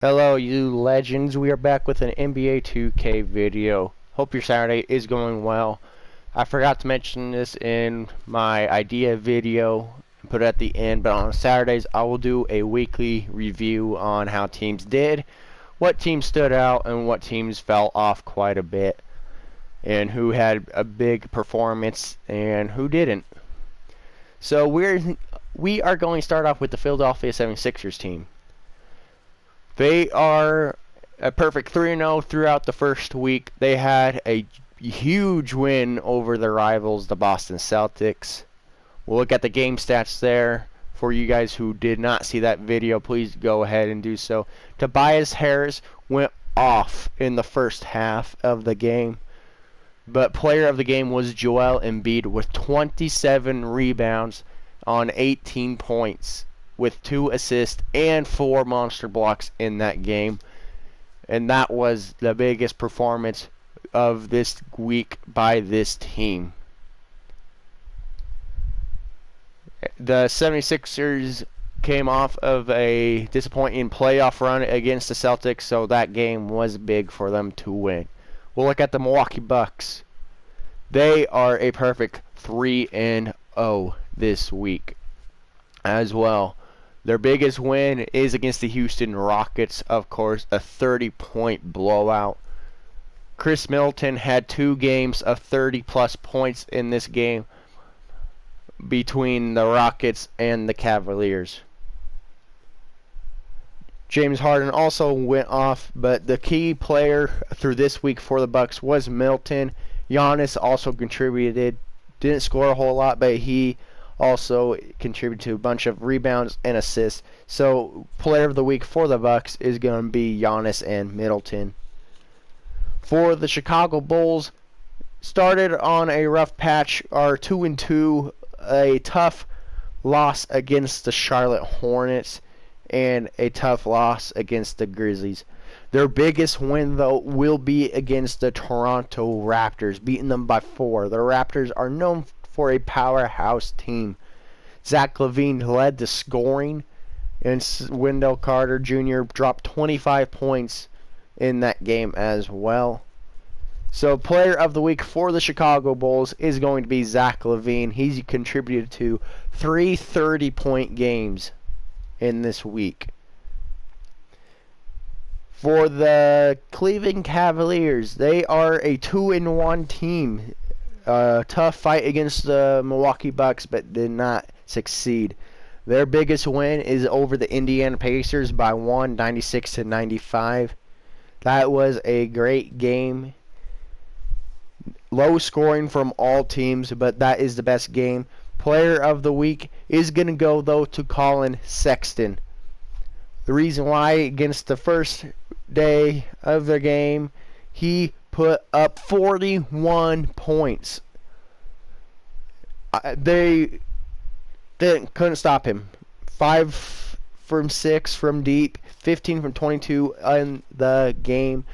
Hello, you legends. We are back with an NBA 2K video. Hope your Saturday is going well. I forgot to mention this in my idea video and put it at the end, but on Saturdays I will do a weekly review on how teams did, what teams stood out, and what teams fell off quite a bit, and who had a big performance and who didn't. So we are going to start off with the Philadelphia 76ers team. They are a perfect 3-0 throughout the first week. They had a huge win over their rivals, the Boston Celtics. We'll look at the game stats there. For you guys who did not see that video, please go ahead and do so. Tobias Harris went off in the first half of the game, but player of the game was Joel Embiid with 27 rebounds on 18 points, with 2 assists and 4 monster blocks in that game. And that was the biggest performance of this week by this team. The 76ers came off of a disappointing playoff run against the Celtics, so that game was big for them to win. We'll look at the Milwaukee Bucks. They are a perfect 3-0 this week as well. Their biggest win is against the Houston Rockets, of course, a 30-point blowout. Chris Middleton had 2 games of 30-plus points in this game between the Rockets and the Cavaliers. James Harden also went off, but the key player through this week for the Bucks was Middleton. Giannis also contributed. Didn't score a whole lot, but he also contributed to a bunch of rebounds and assists. So player of the week for the Bucks is going to be Giannis and Middleton. For the Chicago Bulls, started on a rough patch, are 2-2, a tough loss against the Charlotte Hornets and a tough loss against the Grizzlies. Their biggest win, though, will be against the Toronto Raptors, beating them by 4. The Raptors are known for a powerhouse team. Zach LaVine led the scoring, and Wendell Carter Jr. dropped 25 points in that game as well. So player of the week for the Chicago Bulls is going to be Zach LaVine. He's contributed to 3 30-point games in this week. For the Cleveland Cavaliers, they are a 2-1 team. Tough fight against the Milwaukee Bucks, but did not succeed. Their biggest win is over the Indiana Pacers by 1, 96-95. That was a great game. Low scoring from all teams, but that is the best game. Player of the week is going to go, though, to Colin Sexton. The reason why, against the first day of the game, he put up 41 points. They couldn't stop him. 5 from 6 from deep, 15 from 22 in the game.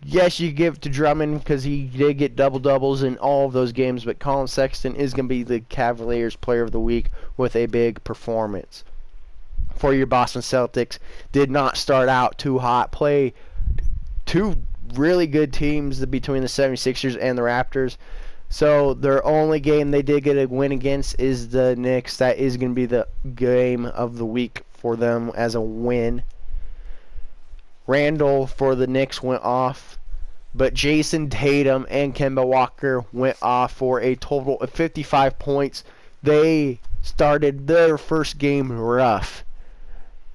Yes, you give it to Drummond because he did get double-doubles in all of those games, but Colin Sexton is going to be the Cavaliers player of the week with a big performance. For your Boston Celtics, did not start out too hot. Play 2 really good teams between the 76ers and the Raptors. So their only game they did get a win against is the Knicks. That is going to be the game of the week for them as a win. Randall for the Knicks went off, but Jason Tatum and Kemba Walker went off for a total of 55 points. They started their first game rough,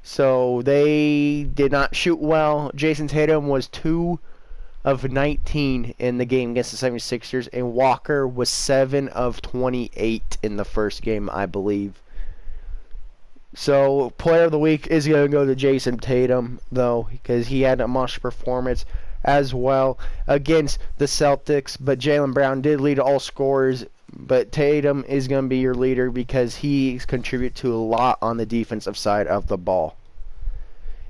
so they did not shoot well. Jason Tatum was 2 of 19 in the game against the 76ers, and Walker was 7 of 28 in the first game, I believe. So player of the week is going to go to Jason Tatum, though, because he had a monster performance as well against the Celtics. But Jaylen Brown did lead all scorers, but Tatum is going to be your leader because he contributes to a lot on the defensive side of the ball.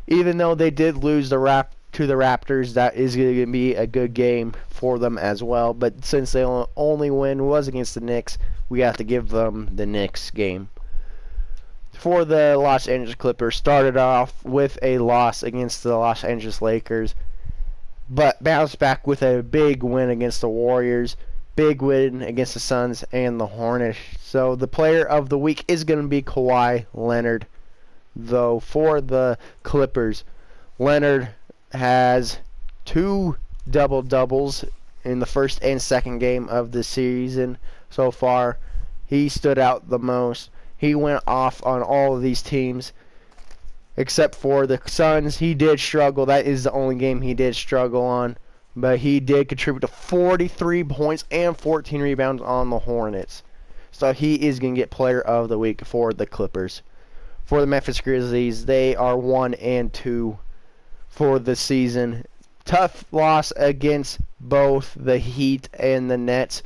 Even though they did lose to the Raptors, that is going to be a good game for them as well. But since the only win was against the Knicks, we have to give them the Knicks game. for the Los Angeles Clippers started off with a loss against the Los Angeles Lakers, but bounced back with a big win against the Warriors, big win against the Suns and the Hornets. So the player of the week is going to be Kawhi Leonard, though for the Clippers. Leonard has 2 double-doubles in the first and second game of the season so far. He stood out the most. He went off on all of these teams except for the Suns. He did struggle. That is the only game he did struggle on. But he did contribute to 43 points and 14 rebounds on the Hornets. So he is going to get player of the week for the Clippers. For the Memphis Grizzlies, they are 1-2 for the season. Tough loss against both the Heat and the Nets.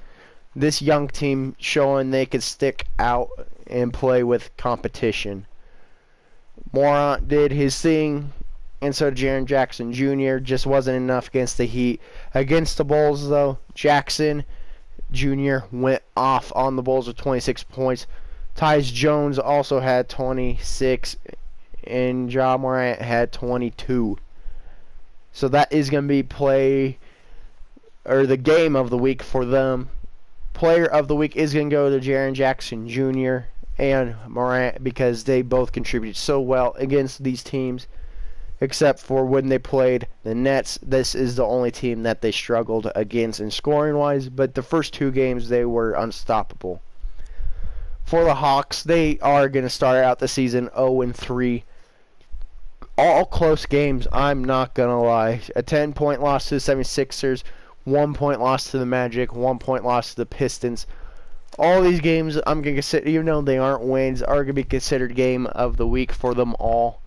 This young team showing they could stick out and play with competition. Morant did his thing, and so did Jaren Jackson Jr. Just wasn't enough against the Heat. Against the Bulls, though, Jackson Jr. went off on the Bulls with 26 points. Tyus Jones also had 26, and Ja Morant had 22. So that is going to be the game of the week for them. Player of the week is going to go to Jaren Jackson Jr. and Morant because they both contributed so well against these teams. Except for when they played the Nets, this is the only team that they struggled against in scoring-wise. But the first 2 games, they were unstoppable. For the Hawks, they are going to start out the season 0-3. All close games, I'm not going to lie. A 10-point loss to the 76ers, 1-point loss to the Magic, 1-point loss to the Pistons. All these games, I'm going to consider, even though they aren't wins, are going to be considered game of the week for them all.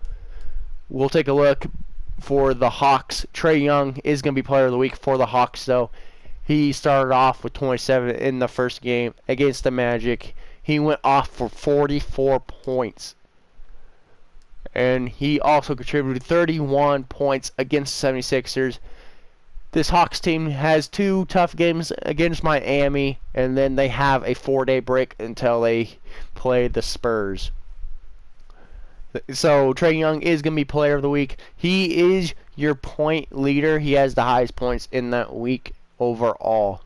We'll take a look for the Hawks. Trae Young is going to be player of the week for the Hawks, though. He started off with 27 in the first game against the Magic. He went off for 44 points. And he also contributed 31 points against the 76ers. This Hawks team has 2 tough games against Miami, and then they have a 4-day break until they play the Spurs. So Trae Young is going to be player of the week. He is your point leader. He has the highest points in that week overall.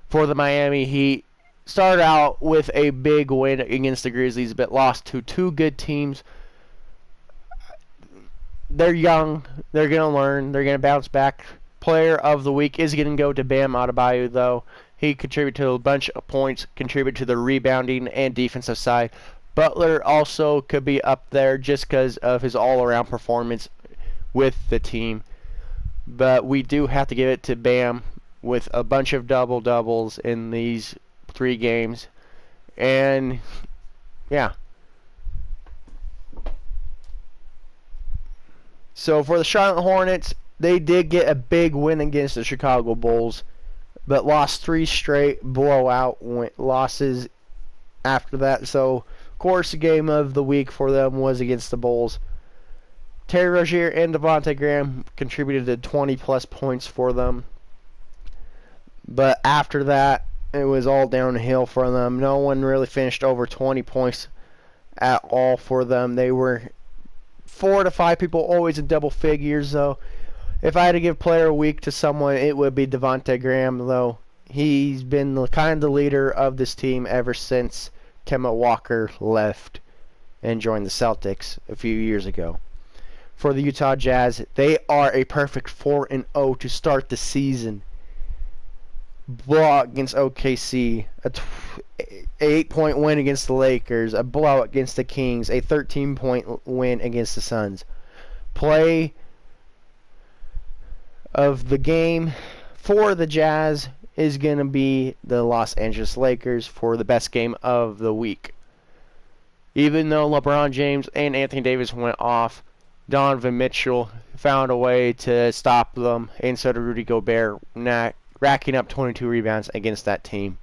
For the Miami Heat, started out with a big win against the Grizzlies, but lost to 2 good teams. They're young. They're going to learn. They're going to bounce back. Player of the week is going to go to Bam Adebayo, though. He contributed to a bunch of points, contributed to the rebounding and defensive side. Butler also could be up there just because of his all-around performance with the team. But we do have to give it to Bam with a bunch of double-doubles in these 3 games. And, yeah. So for the Charlotte Hornets, they did get a big win against the Chicago Bulls, but lost 3 straight blowout losses after that. So, of course, the game of the week for them was against the Bulls. Terry Rozier and Devontae Graham contributed to 20-plus points for them. But after that, it was all downhill for them. No one really finished over 20 points at all for them. They were 4 to 5 people always in double figures, though. If I had to give player a week to someone, it would be Devontae Graham, though. He's been the leader of this team ever since Kemba Walker left and joined the Celtics a few years ago. For the Utah Jazz, they are a perfect 4-0 to start the season. Blowout against OKC, a 8-point win against the Lakers, a blowout against the Kings, a 13-point win against the Suns. Play of the game for the Jazz is going to be the Los Angeles Lakers for the best game of the week. Even though LeBron James and Anthony Davis went off, Donovan Mitchell found a way to stop them, and so did Rudy Gobert, racking up 22 rebounds against that team.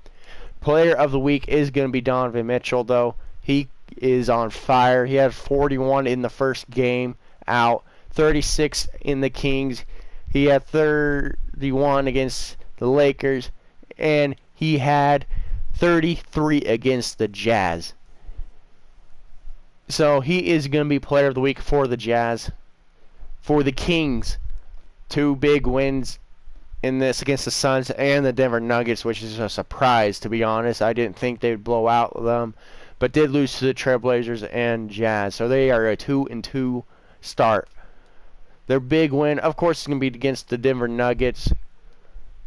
Player of the week is going to be Donovan Mitchell, though. He is on fire. He had 41 in the first game out, 36 in the Kings. He had 31 against the Lakers, and he had 33 against the Jazz. So he is going to be player of the week for the Jazz. For the Kings, 2 big wins in this against the Suns and the Denver Nuggets, which is a surprise, to be honest. I didn't think they'd blow out them, but did lose to the Trailblazers and Jazz. So they are a 2-2 start. Their big win, of course, is going to be against the Denver Nuggets.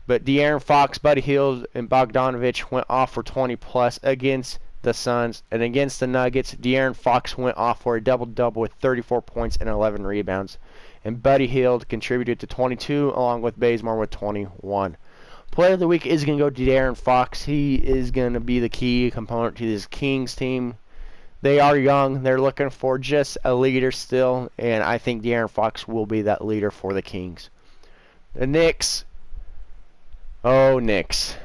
But De'Aaron Fox, Buddy Hield, and Bogdanovich went off for 20-plus against the Suns. And against the Nuggets, De'Aaron Fox went off for a double-double with 34 points and 11 rebounds. And Buddy Hield contributed to 22, along with Bazemore with 21. Player of the week is going to go to De'Aaron Fox. He is going to be the key component to this Kings team. They are young. They're looking for just a leader still. And I think De'Aaron Fox will be that leader for the Kings. The Knicks. Oh, Knicks.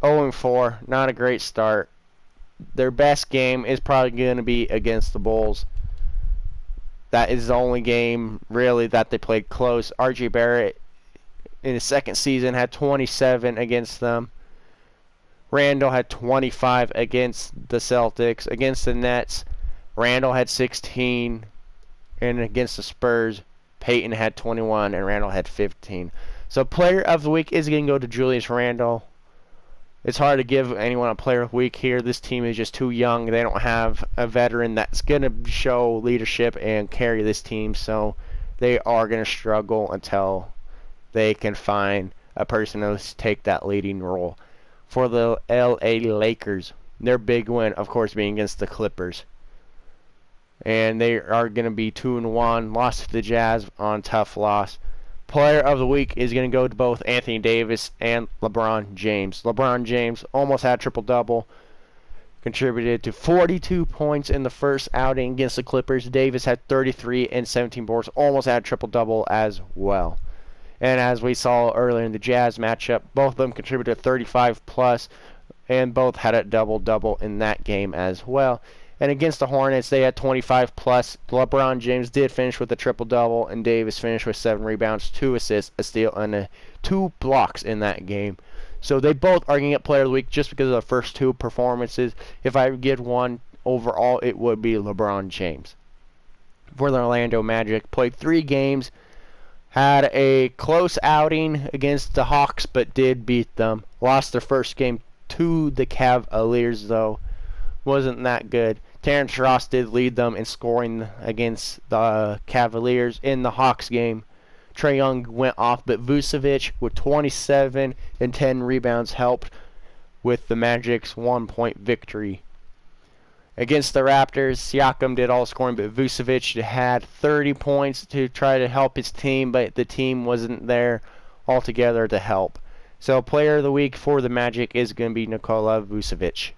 0-4. Not a great start. Their best game is probably going to be against the Bulls. That is the only game, really, that they played close. R.J. Barrett, in his second season, had 27 against them. Randall had 25 against the Celtics. Against the Nets, Randall had 16. And against the Spurs, Peyton had 21 and Randall had 15. So player of the week is going to go to Julius Randle. It's hard to give anyone a player of the week here. This team is just too young. They don't have a veteran that's going to show leadership and carry this team. So they are going to struggle until they can find a person to take that leading role. For the LA Lakers, their big win, of course, being against the Clippers. And they are going to be 2-1. Lost to the Jazz on tough loss. Player of the week is going to go to both Anthony Davis and LeBron James. LeBron James almost had triple-double. Contributed to 42 points in the first outing against the Clippers. Davis had 33 and 17 boards. Almost had triple-double as well. And as we saw earlier in the Jazz matchup, both of them contributed 35-plus. And both had a double-double in that game as well. And against the Hornets, they had 25-plus. LeBron James did finish with a triple-double, and Davis finished with 7 rebounds, 2 assists, a steal, and 2 blocks in that game. So they both are going to get player of the week just because of the first 2 performances. If I give one overall, it would be LeBron James. For the Orlando Magic, played 3 games, had a close outing against the Hawks, but did beat them. Lost their first game to the Cavaliers, though. Wasn't that good. Terrence Ross did lead them in scoring against the Cavaliers in the Hawks game. Trae Young went off, but Vucevic with 27 and 10 rebounds helped with the Magic's 1-point victory. Against the Raptors, Siakam did all scoring, but Vucevic had 30 points to try to help his team, but the team wasn't there altogether to help. So player of the week for the Magic is going to be Nikola Vucevic.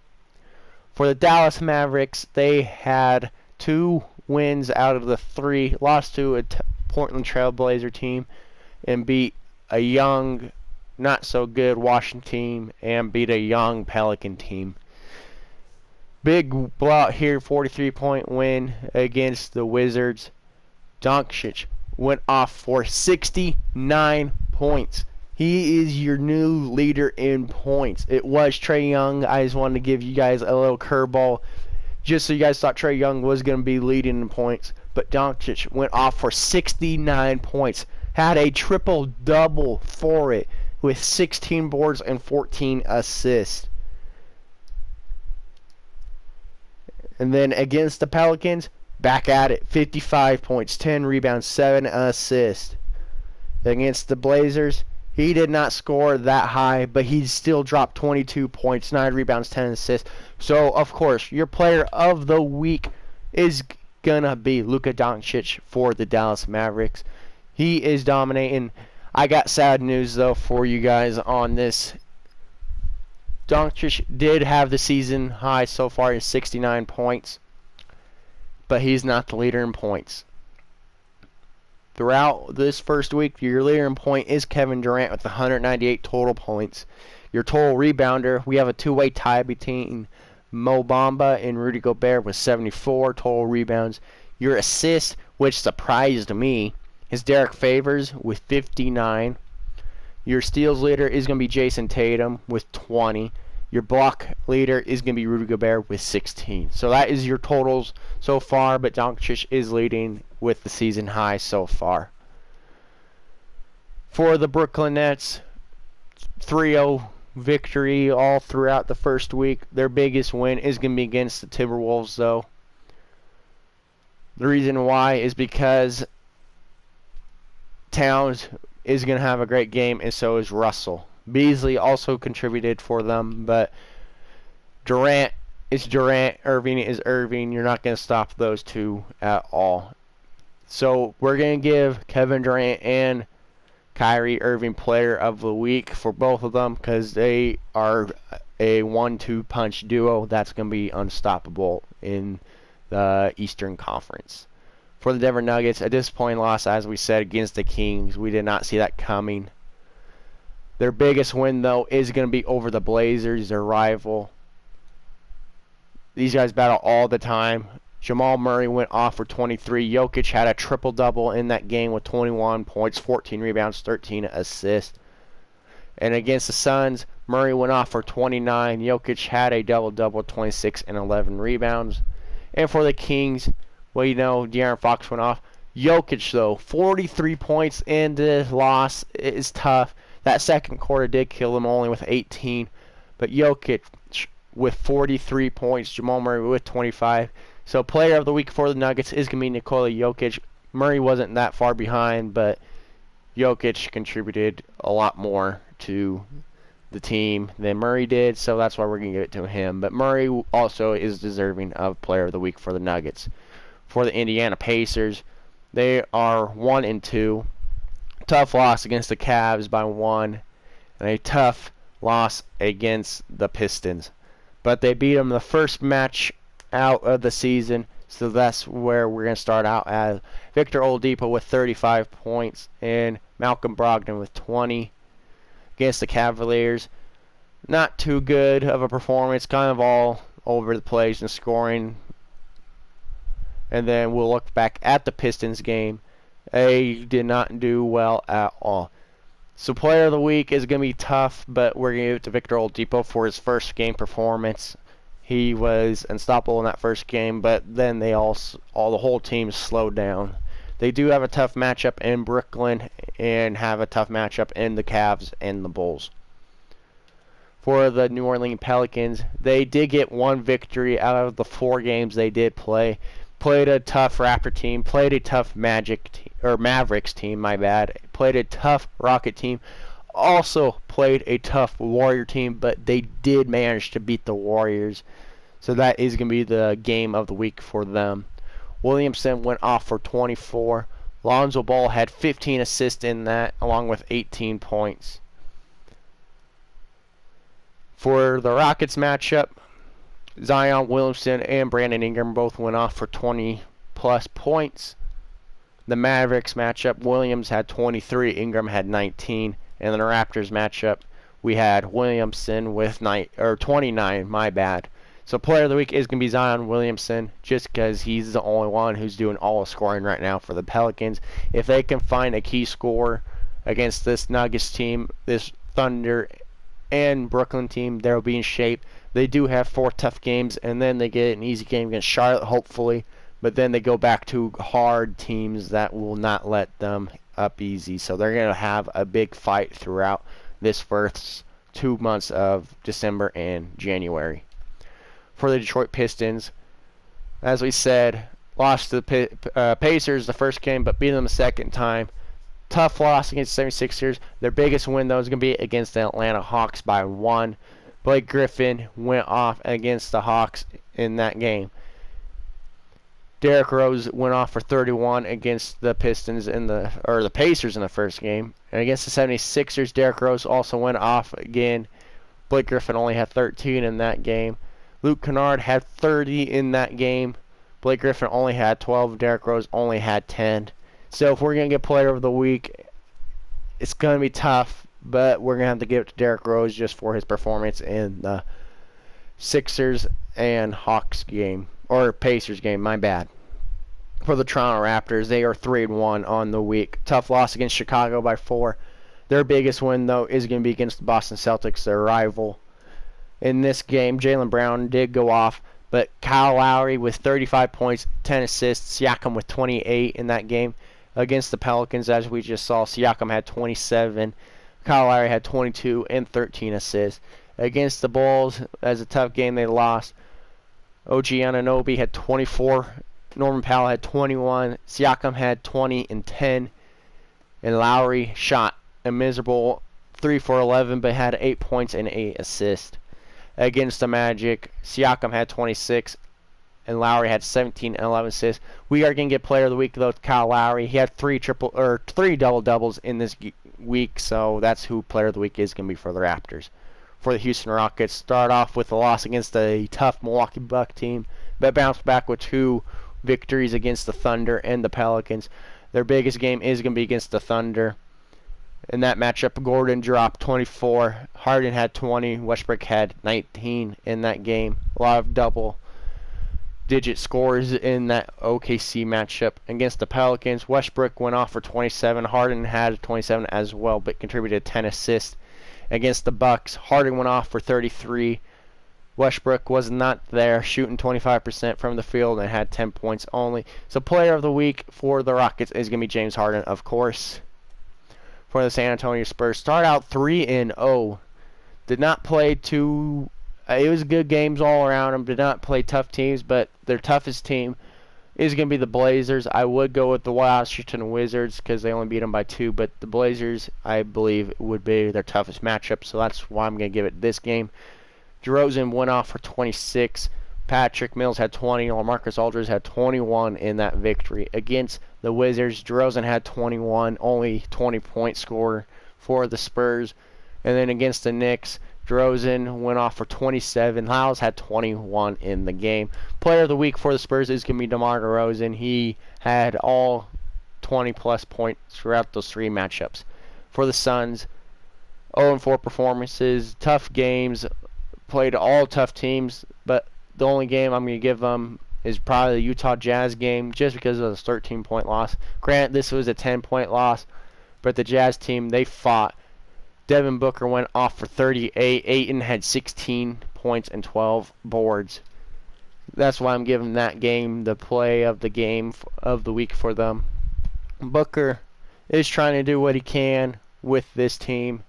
For the Dallas Mavericks, they had 2 wins out of the 3. Lost to a Portland Trailblazer team and beat a young, not so good Washington team and beat a young Pelican team. Big blowout here, 43-point win against the Wizards. Doncic went off for 69 points. He is your new leader in points. It was Trae Young. I just wanted to give you guys a little curveball just so you guys thought Trae Young was going to be leading in points. But Doncic went off for 69 points. Had a triple-double for it with 16 boards and 14 assists. And then against the Pelicans, back at it. 55 points, 10 rebounds, 7 assists. Against the Blazers, he did not score that high, but he still dropped 22 points, 9 rebounds, 10 assists. So, of course, your player of the week is going to be Luka Doncic for the Dallas Mavericks. He is dominating. I got sad news, though, for you guys on this. Doncic did have the season high so far in 69 points, but he's not the leader in points. Throughout this first week, your leader in point is Kevin Durant with 198 total points. Your total rebounder, we have a 2-way tie between Mo Bamba and Rudy Gobert with 74 total rebounds. Your assist, which surprised me, is Derek Favors with 59. Your steals leader is going to be Jason Tatum with 20. Your block leader is going to be Rudy Gobert with 16. So that is your totals so far, but Doncic is leading with the season high so far. For the Brooklyn Nets, 3-0 victory all throughout the first week. Their biggest win is going to be against the Timberwolves, though. The reason why is because Towns is going to have a great game, and so is Russell. Beasley also contributed for them, but Durant is Durant, Irving is Irving. You're not going to stop those two at all. So we're going to give Kevin Durant and Kyrie Irving Player of the Week for both of them because they are a 1-2 punch duo that's going to be unstoppable in the Eastern Conference. For the Denver Nuggets, a disappointing loss, as we said, against the Kings. We did not see that coming. Their biggest win, though, is going to be over the Blazers, their rival. These guys battle all the time. Jamal Murray went off for 23. Jokic had a triple-double in that game with 21 points, 14 rebounds, 13 assists. And against the Suns, Murray went off for 29. Jokic had a double-double, 26 and 11 rebounds. And for the Kings, well, you know, De'Aaron Fox went off. Jokic, though, 43 points in the loss is tough. That second quarter did kill him only with 18. But Jokic with 43 points, Jamal Murray with 25. So Player of the Week for the Nuggets is going to be Nikola Jokic. Murray wasn't that far behind, but Jokic contributed a lot more to the team than Murray did, so that's why we're going to give it to him. But Murray also is deserving of Player of the Week for the Nuggets. For the Indiana Pacers, they are 1-2. Tough loss against the Cavs by 1, and a tough loss against the Pistons. But they beat them the first match out of the season, so that's where we're going to start out as Victor Oladipo with 35 points and Malcolm Brogdon with 20 against the Cavaliers. Not too good of a performance, kind of all over the place in scoring. And then we'll look back at the Pistons game. They did not do well at all. So Player of the Week is going to be tough, but we're going to give it to Victor Oladipo for his first game performance. He was unstoppable in that first game, but then the whole team slowed down. They do have a tough matchup in Brooklyn and have a tough matchup in the Cavs and the Bulls. For the New Orleans Pelicans, they did get one victory out of the 4 games they did play. Played a tough Raptor team, played a tough Mavericks team, my bad. Played a tough Rocket team. Also played a tough Warrior team, but they did manage to beat the Warriors. So that is going to be the game of the week for them. Williamson went off for 24. Lonzo Ball had 15 assists in that, along with 18 points. For the Rockets matchup, Zion Williamson and Brandon Ingram both went off for 20-plus points. The Mavericks matchup, Williams had 23, Ingram had 19. And in the Raptors matchup, we had Williamson with 29, my bad. So Player of the Week is going to be Zion Williamson, just because he's the only one who's doing all the scoring right now for the Pelicans. If they can find a key scorer against this Nuggets team, this Thunder and Brooklyn team, they'll be in shape. They do have 4 tough games, and then they get an easy game against Charlotte, hopefully. But then they go back to hard teams that will not let them up easy. So they're going to have a big fight throughout this first 2 months of December and January. For the Detroit Pistons, as we said, lost to the Pacers the first game, but beat them the second time. Tough loss against the 76ers. Their biggest win, though, is going to be against the Atlanta Hawks by 1. Blake Griffin went off against the Hawks in that game. Derrick Rose went off for 31 against the Pistons the Pacers in the first game. And against the 76ers, Derrick Rose also went off again. Blake Griffin only had 13 in that game. Luke Kennard had 30 in that game. Blake Griffin only had 12. Derrick Rose only had 10. So if we're going to get Player of the Week, it's going to be tough, but we're going to have to give it to Derrick Rose just for his performance in the Sixers and Hawks game, or Pacers game, my bad. For the Toronto Raptors, they are 3-1 on the week. Tough loss against Chicago by 4. Their biggest win, though, is going to be against the Boston Celtics, their rival. in this game. Jaylen Brown did go off, but Kyle Lowry with 35 points, 10 assists, Siakam with 28 in that game. Against the Pelicans, as we just saw, Siakam had 27, Kyle Lowry had 22 and 13 assists. Against the Bulls, as a tough game, they lost. OG Anunoby had 24, Norman Powell had 21, Siakam had 20 and 10, and Lowry shot a miserable 3 for 11, but had 8 points and 8 assists. Against the Magic, Siakam had 26, and Lowry had 17 and 11 assists. We are going to get Player of the Week, though, Kyle Lowry. He had three double-doubles in this week, so that's who Player of the Week is going to be for the Raptors. For the Houston Rockets, start off with a loss against a tough Milwaukee Bucks team, but bounced back with 2 victories against the Thunder and the Pelicans. Their biggest game is going to be against the Thunder. In that matchup, Gordon dropped 24, Harden had 20, Westbrook had 19 in that game. A lot of double-digit scores in that OKC matchup. Against the Pelicans, Westbrook went off for 27, Harden had 27 as well, but contributed 10 assists. Against the Bucks, Harden went off for 33. Westbrook was not there, shooting 25% from the field and had 10 points only. So Player of the Week for the Rockets is going to be James Harden, of course. For the San Antonio Spurs, start out 3-0. Did not play too... it was good games all around them. Did not play tough teams, but their toughest team is going to be the Blazers. I would go with the Washington Wizards because they only beat them by 2, but the Blazers, I believe, would be their toughest matchup, so that's why I'm going to give it this game. DeRozan went off for 26. Patrick Mills had 20. LaMarcus Aldridge had 21 in that victory. Against the Wizards, DeRozan had 21, only 20-point scorer for the Spurs. And then against the Knicks, DeRozan went off for 27. Lyles had 21 in the game. Player of the Week for the Spurs is going to be DeMar DeRozan. He had all 20-plus points throughout those 3 matchups. For the Suns, 0-4 performances, tough games, played all tough teams, but the only game I'm going to give them is probably the Utah Jazz game just because of the 13-point loss. Granted, this was a 10-point loss, but the Jazz team, they fought. Devin Booker went off for 38. Ayton had 16 points and 12 boards. That's why I'm giving that game the play of the game of the week for them. Booker is trying to do what he can with this team.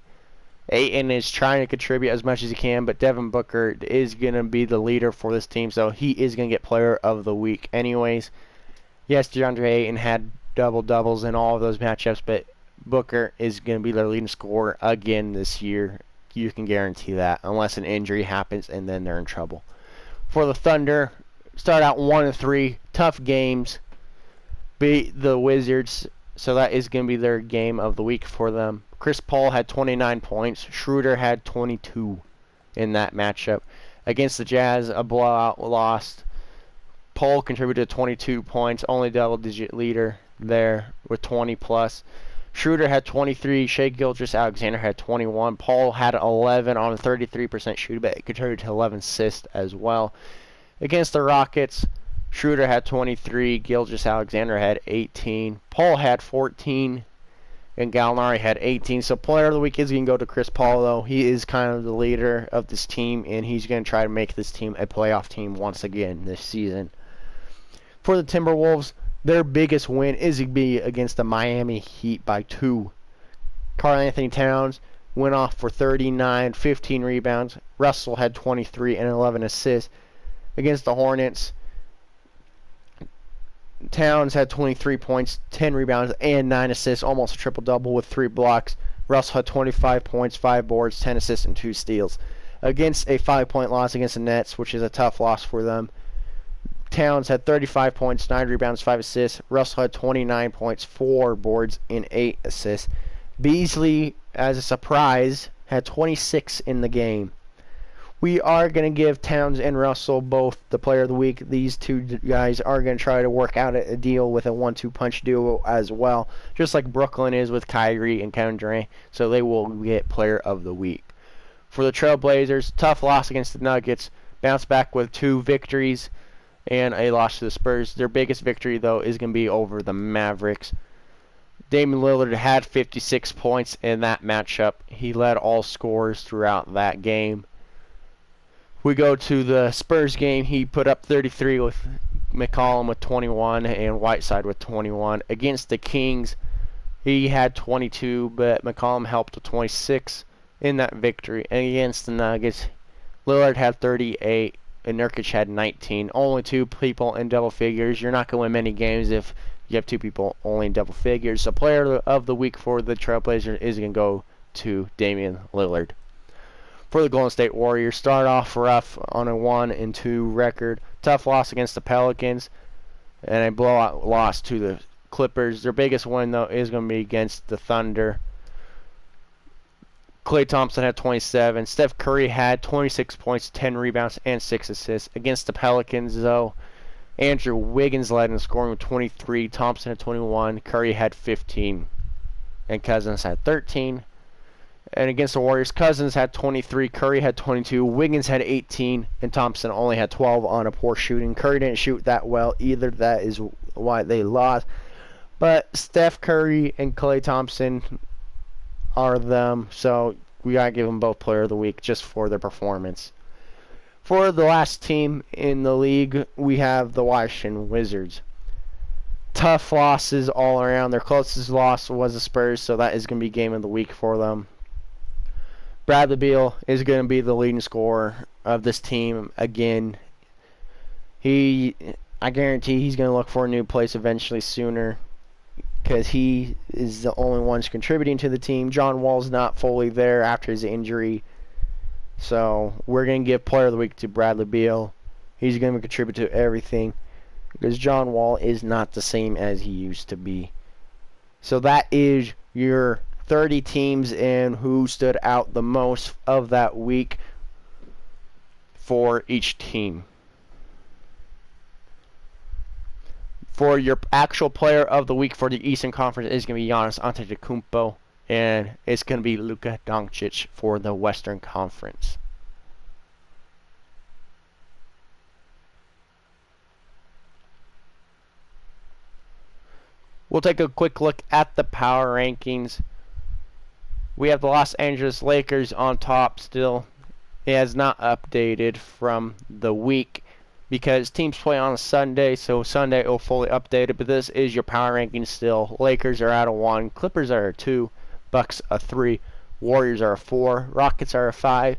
Ayton is trying to contribute as much as he can, but Devin Booker is going to be the leader for this team, so he is going to get Player of the Week anyways. Yes, DeAndre Ayton had double-doubles in all of those matchups, but Booker is going to be their leading scorer again this year. You can guarantee that, unless an injury happens, and then they're in trouble. For the Thunder, start out 1-3, tough games, beat the Wizards, so that is going to be their game of the week for them. Chris Paul had 29 points. Schroeder had 22 in that matchup. Against the Jazz, a blowout loss. Paul contributed 22 points, only double-digit leader there with 20-plus. Schroeder had 23. Shai Gilgeous-Alexander had 21. Paul had 11 on a 33% shooting, but it contributed to 11 assists as well. Against the Rockets, Schroeder had 23. Gilgeous-Alexander had 18. Paul had 14. And Gallinari had 18. So Player of the Week is going to go to Chris Paul, though. He is kind of the leader of this team, and he's going to try to make this team a playoff team once again this season. For the Timberwolves, their biggest win is going to be against the Miami Heat by 2. Karl-Anthony Towns went off for 39, 15 rebounds. Russell had 23 and 11 assists. Against the Hornets, Towns had 23 points, 10 rebounds, and 9 assists, almost a triple-double with 3 blocks. Russell had 25 points, 5 boards, 10 assists, and 2 steals. Against a 5-point loss against the Nets, which is a tough loss for them, Towns had 35 points, 9 rebounds, 5 assists. Russell had 29 points, 4 boards, and 8 assists. Beasley, as a surprise, had 26 in the game. We are going to give Towns and Russell both the Player of the Week. These two guys are going to try to work out a deal with a 1-2 punch duo as well, just like Brooklyn is with Kyrie and Kevin Durant, so they will get Player of the Week. For the Trailblazers, tough loss against the Nuggets, bounced back with 2 victories and a loss to the Spurs. Their biggest victory, though, is going to be over the Mavericks. Damian Lillard had 56 points in that matchup. He led all scorers throughout that game. We go to the Spurs game. He put up 33 with McCollum with 21 and Whiteside with 21. Against the Kings, he had 22, but McCollum helped with 26 in that victory. And against the Nuggets, Lillard had 38 and Nurkic had 19. Only two people in double figures. You're not going to win many games if you have two people only in double figures. So player of the week for the Trailblazers is going to go to Damian Lillard. For the Golden State Warriors, start off rough on a 1-2 record. Tough loss against the Pelicans and a blowout loss to the Clippers. Their biggest win, though, is going to be against the Thunder. Klay Thompson had 27. Steph Curry had 26 points, 10 rebounds, and 6 assists. Against the Pelicans, though, Andrew Wiggins led in scoring with 23. Thompson had 21. Curry had 15. And Cousins had 13. And against the Warriors, Cousins had 23, Curry had 22, Wiggins had 18, and Thompson only had 12 on a poor shooting. Curry didn't shoot that well either. That is why they lost. But Steph Curry and Klay Thompson are them, so we got to give them both Player of the Week just for their performance. For the last team in the league, we have the Washington Wizards. Tough losses all around. Their closest loss was the Spurs, so that is going to be Game of the Week for them. Bradley Beal is going to be the leading scorer of this team again. I guarantee he's going to look for a new place eventually sooner because he is the only one contributing to the team. John Wall's not fully there after his injury. So we're going to give Player of the Week to Bradley Beal. He's going to contribute to everything because John Wall is not the same as he used to be. So that is your 30 teams and who stood out the most of that week for each team. For your actual player of the week for the Eastern Conference is going to be Giannis Antetokounmpo, and it's going to be Luka Doncic for the Western Conference. We'll take a quick look at the power rankings. We have the Los Angeles Lakers on top still. It has not updated from the week because teams play on a Sunday, so Sunday it will fully update it. But this is your power ranking still. Lakers are at a 1, Clippers are a 2, Bucks a 3, Warriors are a 4, Rockets are a 5,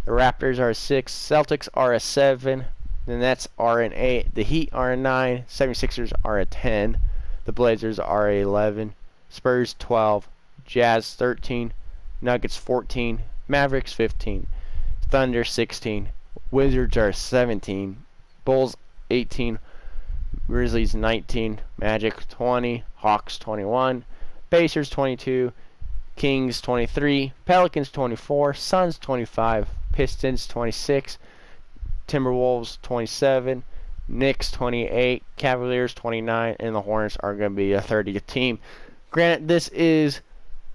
the Raptors are a 6, Celtics are a 7, the Nets are an 8, the Heat are a 9, 76ers are a 10, the Blazers are a 11, Spurs 12, Jazz 13, Nuggets 14, Mavericks 15, Thunder 16, Wizards are 17, Bulls 18, Grizzlies 19, Magic 20, Hawks 21, Pacers 22, Kings 23, Pelicans 24, Suns 25, Pistons 26, Timberwolves 27, Knicks 28, Cavaliers 29, and the Hornets are going to be a 30th team. Granted, this is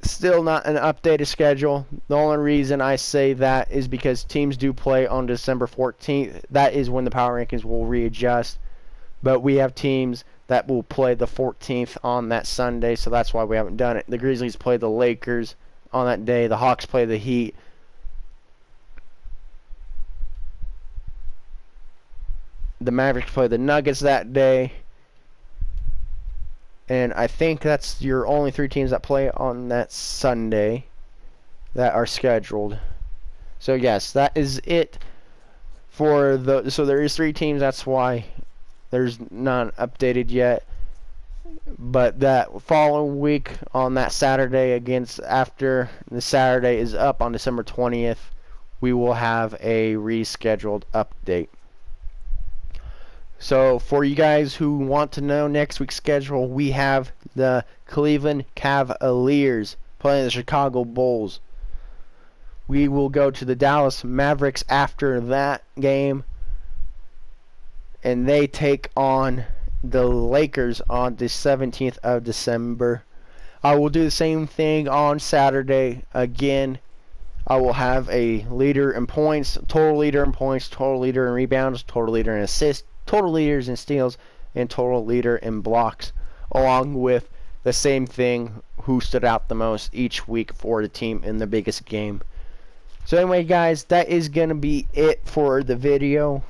still not an updated schedule. The only reason I say that is because teams do play on December 14th. That is when the power rankings will readjust. But we have teams that will play the 14th on that Sunday, so that's why we haven't done it. The Grizzlies play the Lakers on that day. The Hawks play the Heat. The Mavericks play the Nuggets that day. And I think that's your only 3 teams that play on that Sunday that are scheduled. So yes, that is it for the. So there is 3 teams. That's why there's not updated yet. But that following week on that Saturday after the Saturday is up on December 20th, we will have a rescheduled update. So for you guys who want to know next week's schedule, we have the Cleveland Cavaliers playing the Chicago Bulls. We will go to the Dallas Mavericks after that game, and they take on the Lakers on the 17th of December. I will do the same thing on Saturday again. I will have a leader in points, total leader in points, total leader in rebounds, total leader in assists, total leaders in steals, and total leader in blocks, along with the same thing, who stood out the most each week for the team in the biggest game. So anyway, guys, that is going to be it for the video.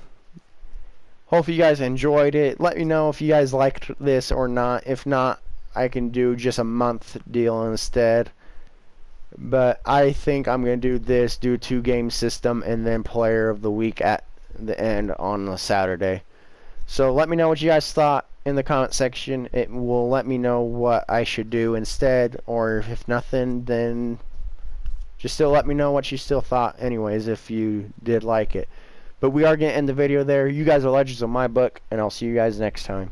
Hope you guys enjoyed it. Let me know if you guys liked this or not. If not, I can do just a month deal instead. But I think I'm going to do this, do a 2-game system, and then player of the week at the end on a Saturday. So let me know what you guys thought in the comment section. It will let me know what I should do instead, or if nothing, then just still let me know what you still thought anyways, if you did like it. But we are going to end the video there. You guys are legends on my book, and I'll see you guys next time.